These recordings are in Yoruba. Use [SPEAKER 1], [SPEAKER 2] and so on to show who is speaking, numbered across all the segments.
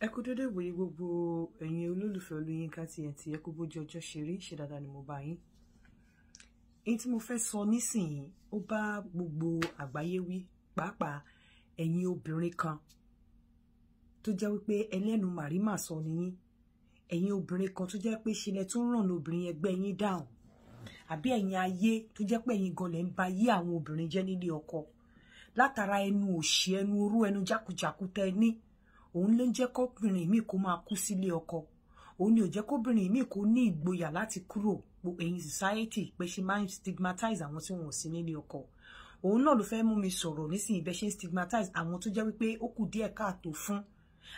[SPEAKER 1] Ẹ kú dédé wòye gbogbo ẹ̀yin olólùfẹ́ Olúyinká TNT, ẹ kú bójú ọjọ́ ṣe rí, ṣe dáadáa ni mo bá yín. Èyí tí mo fẹ́ sọ nísìnyí ó bá gbogbo àgbáyé wí, pàápàá ẹ̀yin obìnrin kan tó jẹ́ wípé ẹlẹ́nu màrímà sọ nìyín. Ẹ̀yin obìnrin kan tó jẹ́ pé ṣẹlẹ̀ tó ń ràn lóbìnrin ẹgbẹ́ yín dáhùn. Àbí ẹ̀yin ayé tó jẹ́ pé ẹ̀yin gan lẹ̀ ń ba yé àwọn obìnrin jẹ́ nílé ọkọ. Látara ẹnu òṣì, ẹnu orú, ẹnu jákujàku tẹ́ ní. Òun ló ń jẹ́ kóbìnrin mi kó máa kú sílé ọkọ. Òun ni ò jẹ́ kóbìnrin mi kó ní ìgboyà láti kúrò ẹ̀yin society pé ṣe máa ń stigmatize àwọn tí wọn ò sí nílé ọkọ. Òun náà ló fẹ́ mú mi sọ̀rọ̀ nísìnyí bẹ́ ṣe stigmatize àwọn tó jẹ́ wípé ó kù díẹ̀ káàtó fún.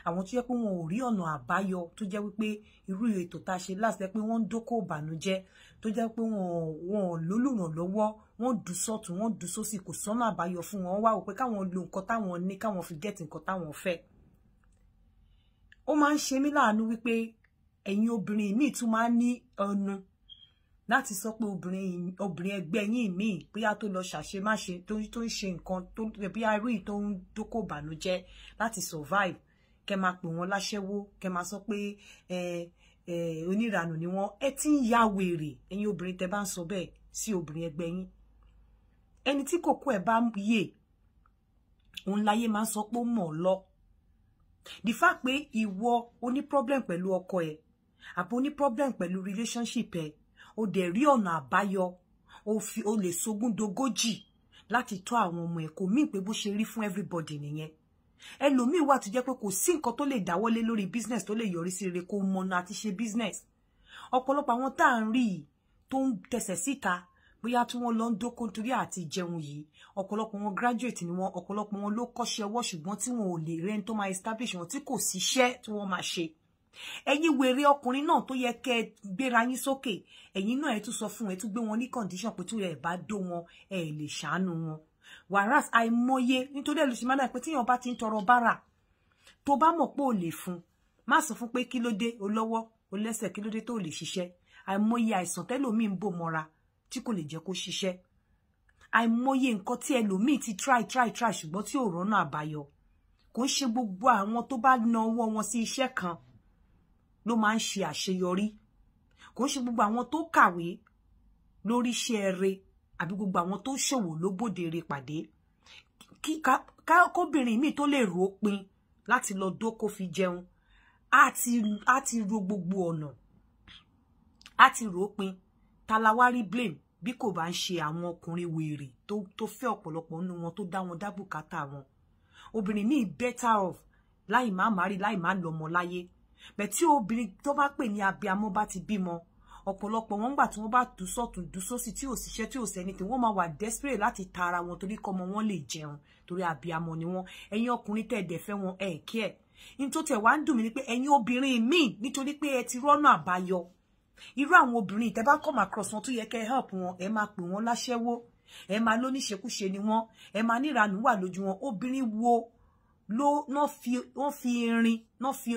[SPEAKER 1] Àwọn tó jẹ́ pé wọn ò rí ọ̀nà àbáyọ, tó jẹ́ wípé irú ètò tá a ṣe láti jẹ́ pé wọ́n ń dókò ìbànújẹ́, tó jẹ́ pé wọn lólùrànlọ́wọ́, wọ́n dùn sọ́tún, wọ́n dùn sósì, kò sọ́nà àbáyọ fún wọn. Wá wò pé káwọn lo nǹkan táwọn ní, káwọn fi get nǹkan táwọn fẹ́. Ó máa ń ṣe mí láàánú wípé ẹ̀yin obìnrin míì tún máa ń ní ọnu láti sọ pé obìnrin ẹgbẹ́ yín míì bóyá tó lọ ṣàṣemáṣe tó ń ṣe nǹkan tó bí arú tó ń dókò ìbànújẹ́ láti survive. Kẹ máa pè wọ́n láṣẹ́wó, kẹ máa sọ pé oníranù ni wọ́n. Ẹ ti ń ya wèrè ẹ̀yin obìnrin tẹ́ bá ń sọ bẹ́ẹ̀ sí obìnrin ẹgbẹ́ yín. Ẹni tí kòkó ẹ̀ bá yè, òun láyé máa ń sọ pé ó mọ̀ ọ́ lọ. The fact pé ìwọ ó ní problem pẹ̀lú ọkọ ẹ̀, àbí ó ní problem pẹ̀lú relationship ẹ̀, ó dẹ̀ rí ọ̀nà àbáyọ, ó lè sogún dogójì láti tọ́ àwọn ọmọ ẹ̀, kò mí pé bó ṣe rí fún everybody nìyẹn. Ẹlòmíì wà tó jẹ́ pé kò sí nǹkan tó lè dáwọ́lé lórí business tó lè yọrí sí rere, kó mọ̀nà àti ṣe business. Ọ̀pọ̀lọpọ̀ àwọn tá à ń rí tó ń tẹsẹ̀ síta bóyá tí wọ́n lọ ń dóko nítorí àti jẹun yìí, ọ̀pọ̀lọpọ̀ wọn graduate ni wọ́n, ọ̀pọ̀lọpọ̀ wọn ló kọ́ṣẹ́ ọwọ́ ṣùgbọ́n tí wọn ò lè rẹ́ni tó máa establish wọn, tí kò síṣẹ́ tí wọ́n máa ṣe. Ẹ̀yin wèrè ọkùnrin náà tó yẹ kẹ́ gbéra yín sókè, ẹ̀yin náà ẹ tún sọ fún ẹ tún gbé wọn ní condition pé tí ẹ bá dó wọn ẹ lè ṣàánú wọn. Whereas àìmọye nítorí ẹlòmíì máa dà pé tíyàn bá ti ń tọrọ bárà tó bá mọ̀ pé ò lè fún, má sọ fún pé kí ló dé o lọ́wọ́ o lẹ́sẹ̀, kí ló dé tó lè ṣiṣẹ́. Àìmọye àìsàn tẹ́lòmíì ń bò mọ́ra tí kò lè jẹ́ kó ṣiṣẹ́. Àìmọye nǹkan tí ẹlòmíì ti try ṣùgbọ́n tí ò rọ́nà àbáyọ. Kò ń ṣe gbogbo àwọn tó bá na ọwọ́ wọn sí iṣẹ́ kan ló máa ń ṣe àṣeyọrí. Kò ń ṣe gbogbo àwọn tó kàwé lórí iṣẹ́ rere àbí gbogbo àwọn tó ṣòwò ló bòde rere pàdé. Kóbìnrin míì tó lè ròpin láti lọ dóko fi jẹun, á ti ro gbogbo ọ̀nà, á ti ròpin. Talawari blame bí kò bá ń ṣe àwọn ọkùnrin wèrè tó fẹ́ ọ̀pọ̀lọpọ̀ nínú wọn, tó dá wọn dá bùkátà wọn. Obìnrin ní better off láì má márì, láì má lọ́mọ láyé. Bẹ́ẹ̀ tí obìnrin tó bá pè ní abiyamọ bá ti bímọ, ọ̀pọ̀lọpọ̀ wọn gbà tí wọ́n bá tú sọ́tún tú sósì tí ò síṣẹ́ tí ò sẹ́ni tí wọ́n máa wà desperate láti ta ara wọn torí kọ́mọ wọn lè jẹun, torí abiyamọ ni wọ́n. Ẹ̀yin ọkùnrin tẹ́ dẹ̀ fẹ́ wọn ẹ̀ kí ẹ̀. In tó tẹ̀ wá ń dùn mí ni pé ẹ̀yin obìnrin míì nítorí pé ẹ ti rọ́nà àbáyọ. Irú àwọn obìnrin tẹ́ bá come across wọn tó yẹ kẹ́ help wọn, ẹ máa pè wọ́n láṣẹ́wó, ẹ máa lóníṣekúṣe ni wọ́n, ẹ máa níranù wà lójú wọn. Obìnrin wo wọ́n fi irin, wọ́n fi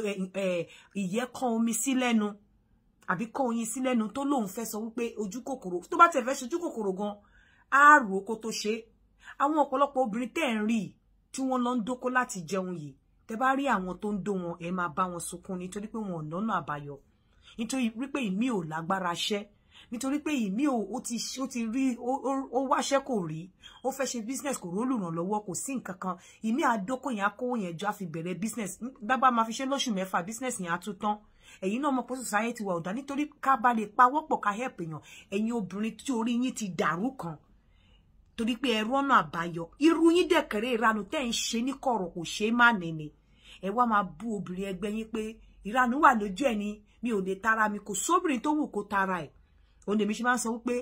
[SPEAKER 1] ìyẹ́ kan omi sí lẹ́nu àbí kan oyin sí lẹ́nu tó lóun fẹ́ sọ wípé ojú kòkòrò, tó bá tẹ̀ fẹ́ ṣojú kòkòrò gan, á rò kó tó ṣe. Àwọn ọ̀pọ̀lọpọ̀ obìnrin tẹ́ ń rí tí wọ́n lọ ń dóko láti jẹun yìí, tẹ́ bá rí àwọn tó ń dó wọn, ẹ máa bá wọn sunkún nítorí pé wọn ò lọ́nà àbáyọ. Nítorí wípé ìmí ò lágbára ṣẹ́, nítorí pé ìmí ó ti rí ó wáṣẹ́ kò rí, ó fẹ́ ṣe business kò rólùrànlọ́wọ́, kò sí nǹkan kan. Ìmí àdókò yẹn akówó yẹn jọ á fi bẹ̀rẹ̀ business, dábà máa fi ṣe lóṣù mẹ́fà business yẹn á tún tán. Ẹ̀yin náà mọ̀ pé society wa ò dá, nítorí ká bá lè pawọ́pọ̀ ká help èèyàn. Ẹ̀yin obìnrin tí orí yín ti dàrú kan torí pé ẹ rọ́nà àbáyọ, irú yín dẹ̀kẹ̀rẹ̀ ìranù tẹ́ ń ṣe ní kọ̀rọ̀ kò ṣe é má nìní. Ẹ wá máa bú obìnrin ẹgbẹ́ yín pé ìranù wà lójú ẹ̀ ni, mi ò lè tara mi, kò sóbìnrin tó wù kó tara ẹ̀. Òun lèmi ṣe máa ń sọ wípé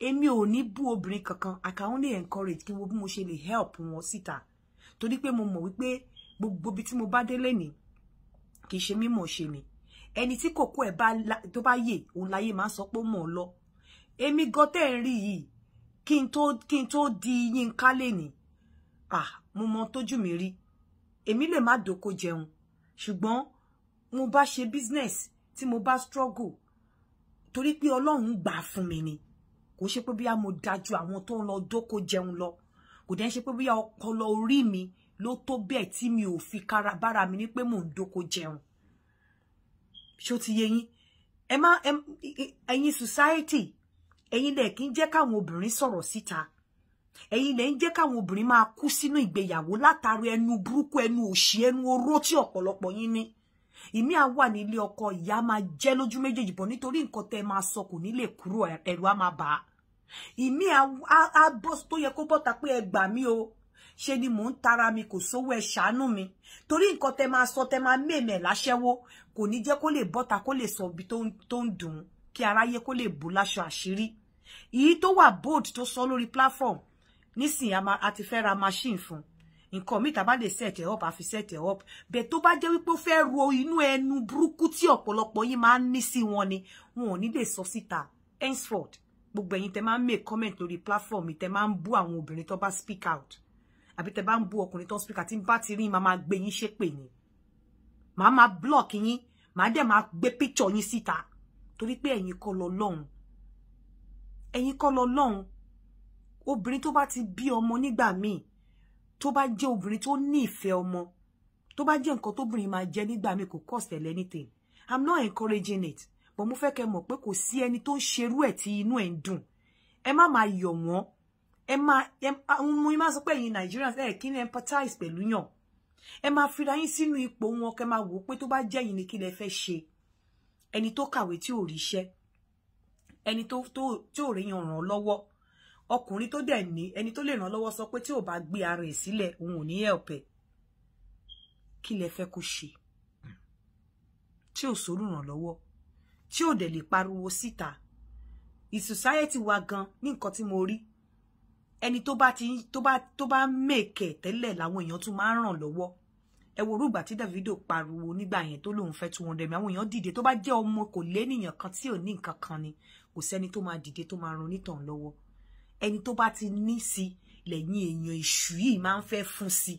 [SPEAKER 1] èmi ò ní bú obìnrin kankan, I can only encourage kí n wo bí mo ṣe lè help wọn síta. Torí pé mo mọ̀ wípé gbogbo ibi tí mo bá dé lénìí kì í ṣe mímọ̀ ṣe mi. Ẹni tí kòkó ẹ̀ tó bá yè, òun láyé máa ń sọ pé ó mọ̀ ọ́ lọ. Èmi gan tẹ́ ń rí yìí kí n tó di Yínká lénìí, mo mọ tójú mi rí. Èmi lè má dóko jẹun, ṣùgbọ́n mo bá ṣe business tí mo bá struggle torí pé Ọlọ́run gbà fún mi ni. Kò ṣe pé bí mo dájú àwọn tó ń lọ dóko jẹun lọ, kò dẹ̀ ṣe pé bí ọpọlọ orí mi ló tó bẹ́ẹ̀ tí mi ò fi kára bára mi ní pé mò ń dóko jẹun. ṣó ti yé yín ẹ̀yin society ẹ̀yin lẹ kì í jẹ́ káwọn obìnrin sọ̀rọ̀ síta ẹ̀yin lẹ ń jẹ́ káwọn obìnrin máa kú sínú ìgbéyàwó látàrí ẹnu burúkú ẹnu òṣì ẹnu oró tí ọ̀pọ̀lọpọ̀ yín ní ìmí á wà nílé ọkọ ìyá máa jẹ́ lójú méjèèjì bọ̀ nítorí nǹkan tẹ́ máa sọ kò ní lè kúrò ẹ̀rù á máa bà á ìmí á bọ́ tó yẹ kó bọ́ta pé ẹ gbà mí o ṣe ni mò ń tara mi kò sówó ẹ ṣàánú mi torí nǹkan tẹ́ máa sọ tẹ́ máa mèmẹ̀ láṣẹ́wó kò ní jẹ́ kó lè bọ́ta kó lè sọ ibi tó ń dùn kí aráyé kó lè bò láṣọ àṣírí èyí tó wà bold tó sọ lórí platform nísìnyí a ti fẹ́ ra machine fún nǹkan mi tàbá lè set it up a fi set it up bẹ́ẹ̀ tó bá jẹ́ wípé ó fẹ́ ro inú ẹnu burúkú tí ọ̀pọ̀lọpọ̀ yín máa ń ní sí wọn ni wọn ò ní lè sọ síta henceforth gbogbo ẹ̀yin tẹ́ máa ń make comment lórí platform tẹ́ máa ń bú àwọn obìnrin tó bá speak out àbí tẹ́ bá ń bú ọkùnrin tó speak out tí n bá ti rí màá máa gbé yín ṣépè ni màá máa block yín màá dẹ̀ máa gbé picture yín síta torí pé ẹ̀yin kọ́ lọ́lọ́run ẹ̀yin kọ́ lọ́lọ́run obìnrin tó bá ti bí ọmọ nígbà míì tó bá jẹ́ obìnrin tó ní ìfẹ́ ọmọ tó bá jẹ́ nǹkan tóbìnrin máa jẹ nígbà míì kò cost anything I'm not encouraging it but mo fẹ́ kẹ́ mọ̀ pé kò sí ẹni tó ń ṣerú ẹ̀ tí inú ẹ̀ ń dùn ẹ má máa yọ̀ wọ́n mo máa sọ pé ẹ̀yin Nigerians kí ni empathize pẹ̀lú yàn ẹ máa fira yín sínú ipò wọn kẹ́ máa wò pé tó bá jẹ́ yín ni kí lẹ fẹ́ ṣe ẹni tó kàwé tí ò ríṣẹ́ ẹni tó rí yan ràn lọ́wọ́ ọkùnrin tó dẹ̀ ní ẹni tó lè ràn lọ́wọ́ sọ pé tí ò bá gbé ara ẹ̀ sílẹ̀ òun ò ní help ẹ̀ kí lẹ fẹ́ kó ṣe tí ò sórù ràn lọ́wọ́ tí ò dẹ̀ lè pariwo síta society wa gan ní nǹkan tí mo rí ẹni tó bá make tẹ́lẹ̀ làwọn èèyàn tún máa ń ràn lọ́wọ́ ẹ wo rúgbà tí Davido pariwo nígbà yẹn tó lóun fẹ́ 200 àwọn èèyàn dìde tó bá jẹ́ ọmọ kò lénìyàn kan tí ò ní nǹkan kan ni kò sẹ́ni tó máa dìde tó máa ran onítàn lọ́wọ́ ẹni tó bá ti ní sí lẹ́yìn èèyàn ìṣù yìí máa ń fẹ́ fún sí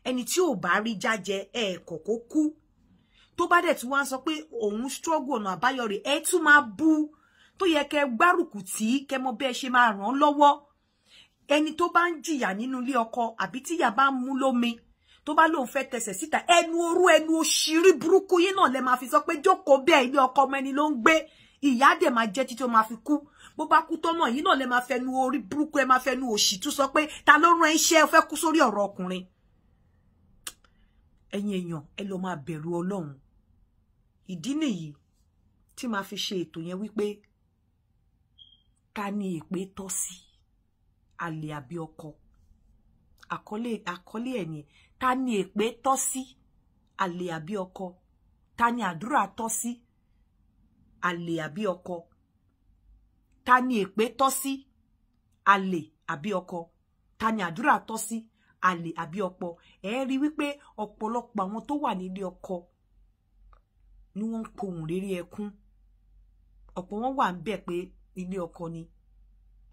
[SPEAKER 1] ẹni tí ò bá rí jájẹ kò kú tó bá dẹ̀ tún wá sọ pé òun struggle ọ̀nà àbáyọ rẹ̀ ẹ tún máa bú tó yẹ kẹ́ gbárùkù tí kẹ́ mọ̀ bẹ́ẹ̀ ṣe máa ràn lọ́wọ́ ẹni tó bá ń jìyà nínú ilé ọkọ àbí tíyà bá ń mú lómi tó bá lóun fẹ́ tẹsẹ̀ síta ẹnu orú ẹnu òṣìírí burúkú yín náà lẹ máa fi sọ pé jókòó bẹ́ẹ̀ ilé ọkọ ọmọ ẹni ló ń gbé ìyá dẹ̀ máa jẹ́ títí ó máa fi kú bó bá kú tọ́mọ yìí náà lẹ máa fẹnu orí burúkú ẹ máa fẹnu òṣì tún sọ pé ta ló rán iṣẹ́ ẹ fẹ́ kú sórí ọ̀rọ̀ ọkùnrin ẹ̀yin èèyàn ẹ lọ máa bẹ̀rù Ọlọ́run ìdí nìyí tí máa fi ṣe ètò yẹn wípé ta ni èpè tọ́ sí àlè àbí ọkọ àkọlé ẹ̀ ni ta ni èpè tọ́ sí àlè àbí ọkọ ta ni àdúrà tọ́ sí àlè àbí ọkọ ta ni èpè tọ́ sí àlè àbí ọkọ ta ni àdúrà tọ́ sí àlè àbí ọkọ ẹ rí wípé ọ̀pọ̀lọpọ̀ àwọn tó wà nílé ọkọ ni wọ́n ń pohùn réré ẹkún ọ̀pọ̀ wọn wà ń bẹ̀ pé ilé ọkọ ni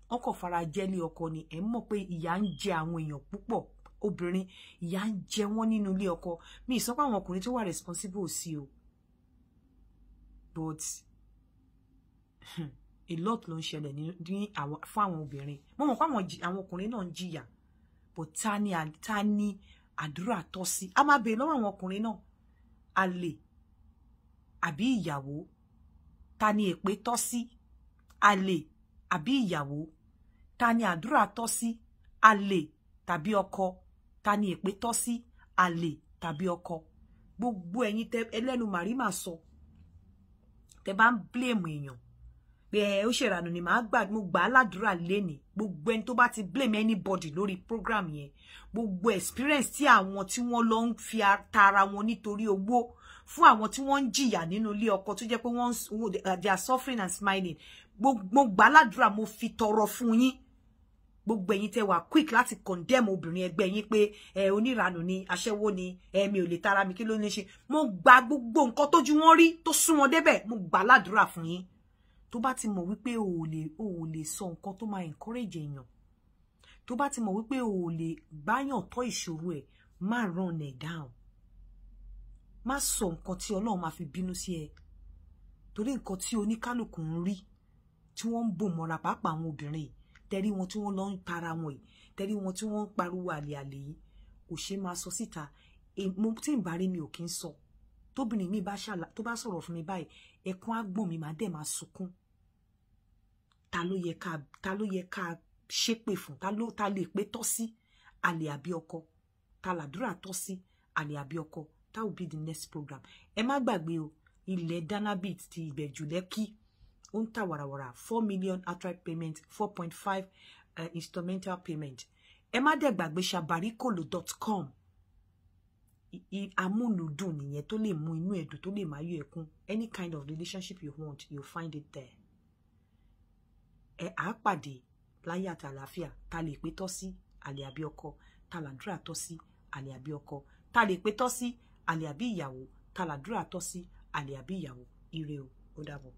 [SPEAKER 1] wọ́n kò fara jẹ́ ilé ọkọ ni ẹ mọ̀ pé ìyà ń jẹ àwọn èèyàn púpọ̀ obìnrin ìyà ń jẹ wọ́n nínú ilé ọkọ mi sọ pé àwọn ọkùnrin tó wà responsible sí o but a lot ló ń ṣẹlẹ̀ ní fún àwọn obìnrin mo mọ̀ pé àwọn ọkùnrin náà ń jìyà but ta ni àdúrà tọ́ sí a máa bèèrè lọ́wọ́ àwọn ọkùnrin náà àlè àbí ìyàwó ta ni èpè tọ́ sí àlè àbí ìyàwó ta ni àdúrà tọ́ sí àlè tàbí ọkọ ta ni èpè tọ́ sí àlè tàbí ọkọ gbogbo ẹ̀yin tẹ́ ẹlẹ́nu màrímà sọ tẹ́ bá ń blame èèyàn pé ó ṣèrànù ni màá mo gbà á ládùúrà lénìí gbogbo ẹni tó bá ti blame anybody lórí program yẹn gbogbo experience tí àwọn tí wọ́n lọ ń fi tara wọn nítorí owó fún àwọn tí wọ́n ń jìyà nínú ilé ọkọ tó jẹ́ pé they are suffering and smiling mo gbà á ládùúrà mo fi tọrọ fún yín gbogbo ẹ̀yin tẹ́ wà quick láti condemn obìnrin ẹgbẹ́ yín pé oníranù ni aṣẹ́wó ni mi ò lè tara mi kí ló ní ṣe mo gba gbogbo nǹkan tójú wọn rí tó sún wọn débẹ̀ mo gbà á ládùúrà fún yín tó bá ti mọ̀ wípé o ò lè sọ nǹkan tó máa encourage èèyàn tó bá ti mọ̀ wípé o ò lè gbáyàn tọ́ ìṣòro ẹ̀ má run ẹ̀ down má sọ nǹkan tí Ọlọ́run máa fi bínú sí ẹ torí nǹkan tí oníkálùkù ń rí tí wọ́n ń bò mọ́ra pàápàá àwọn obìnrin tẹ́rí wọn tí wọ́n lọ ń para wọn yìí tẹ́rí wọn tí wọ́n ń pariwo àlè àlè yìí kò ṣe máa sọ síta tí ń bá rí mi ò kí ń sọ tóbìnrin mi bá sọ̀rọ̀ fún mi báyìí ẹkún á gbọ̀n mi máa dẹ̀ máa sunkún. Ta ló yẹ ká ṣépè fún? Ta lè pé tọ́ sí àlè àbí ọkọ? Ta làdúrà tọ́ sí àlè àbí ọkọ? That will be the next program. Ẹ má gbàgbé o, ilẹ̀ Danabit ti Ìbẹ̀jú Lẹ́kì ó ń tà wàràwàrà 4 million outright payment, 4.5 instrumental payment. Ẹ má dẹ̀ gbàgbé sabarikolo.com. Amúlùdùn nìyẹn tó lè mú inú ẹ̀dùn, tó lè máa yọ ẹkún. Any kind of relationship you want, you'll find it there. Ẹ á pàdé láyé àti àlàáfíà. Ta lè pé tọ́ sí àlè àbí ọkọ? Ta làdúrà tọ́ sí àlè àbí ọkọ? Ta lè pé tọ́ sí àlè àbí ìyàwó? Ta làdúrà tọ́ sí àlè àbí ìyàwó? Ire o, ó dàbọ̀.